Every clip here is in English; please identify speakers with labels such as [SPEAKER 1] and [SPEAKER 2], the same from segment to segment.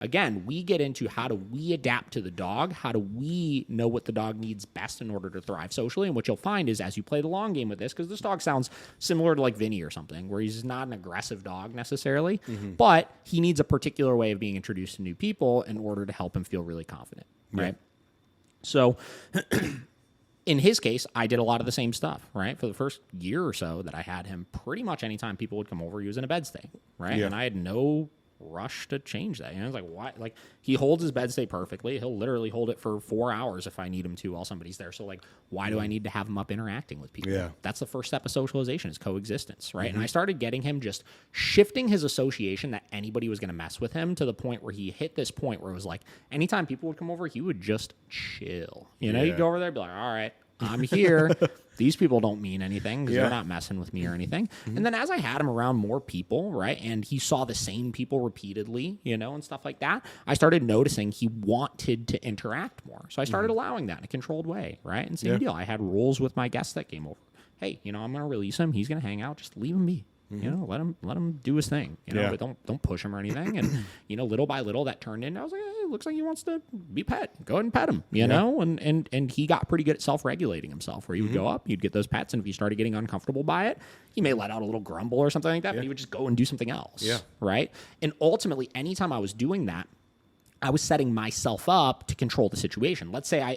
[SPEAKER 1] again, we get into how do we adapt to the dog? How do we know what the dog needs best in order to thrive socially? And what you'll find is as you play the long game with this, because this dog sounds similar to like Vinny or something, where he's not an aggressive dog necessarily, but he needs a particular way of being introduced to new people in order to help him feel really confident, right? So in his case, I did a lot of the same stuff, right? For the first year or so that I had him, pretty much anytime people would come over, he was in a bed stay, right?
[SPEAKER 2] Yeah.
[SPEAKER 1] And I had no rush to change that. You know, it's like, why? Like, he holds his bed stay perfectly. He'll literally hold it for 4 hours if I need him to while somebody's there. So, like, why do I need to have him up interacting with people?
[SPEAKER 2] Yeah.
[SPEAKER 1] That's the first step of socialization is coexistence, right? And I started getting him just shifting his association that anybody was going to mess with him to the point where he hit this point where it was like, anytime people would come over, he would just chill. You know,
[SPEAKER 2] Yeah.
[SPEAKER 1] you'd go over there and be like, all right, I'm here. These people don't mean anything because they're not messing with me or anything. And then as I had him around more people, right, and he saw the same people repeatedly, you know, and stuff like that, I started noticing he wanted to interact more. So I started allowing that in a controlled way, right? And same deal. I had rules with my guests that came over. Hey, you know, I'm going to release him. He's going to hang out. Just leave him be. You know, let him do his thing. You know, but don't push him or anything. And you know, little by little, that turned into. I was like, hey, it looks like he wants to be pet. Go ahead and pet him. You know, and he got pretty good at self-regulating himself. Where he would go up, he'd get those pets, and if he started getting uncomfortable by it, he may let out a little grumble or something like that. But he would just go and do something else. Yeah. Right. And ultimately, anytime I was doing that, I was setting myself up to control the situation. Let's say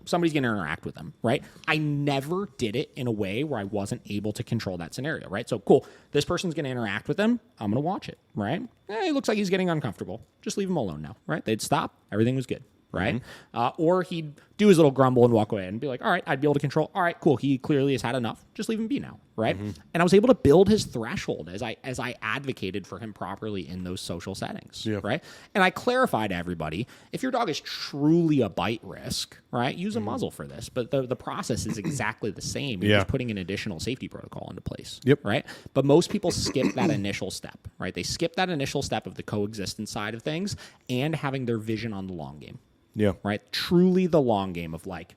[SPEAKER 1] somebody's going to interact with them, right? I never did it in a way where I wasn't able to control that scenario, right? So cool, this person's going to interact with them. I'm going to watch it, right? It looks like he's getting uncomfortable. Just leave him alone now, right? They'd stop. Everything was good, right? Or he'd do his little grumble and walk away and be like, all right, I'd be able to control. All right, cool. He clearly has had enough. Just leave him be now, right? And I was able to build his threshold as I advocated for him properly in those social settings, right? And I clarified to everybody, if your dog is truly a bite risk, right, use a muzzle for this. But the process is exactly the same. You're just putting an additional safety protocol into place, right? But most people skip that initial step, right? They skip that initial step of the coexistence side of things and having their vision on the long game.
[SPEAKER 2] Yeah.
[SPEAKER 1] Right. Truly the long game of like,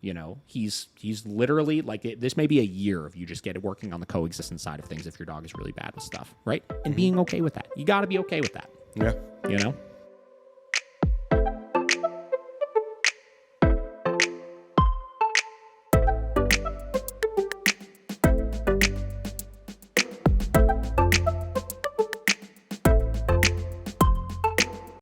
[SPEAKER 1] you know, he's literally like this may be a year of you just working on the coexistence side of things if your dog is really bad with stuff. Right. And being okay with that. You got to be okay with that.
[SPEAKER 2] Yeah.
[SPEAKER 1] You know?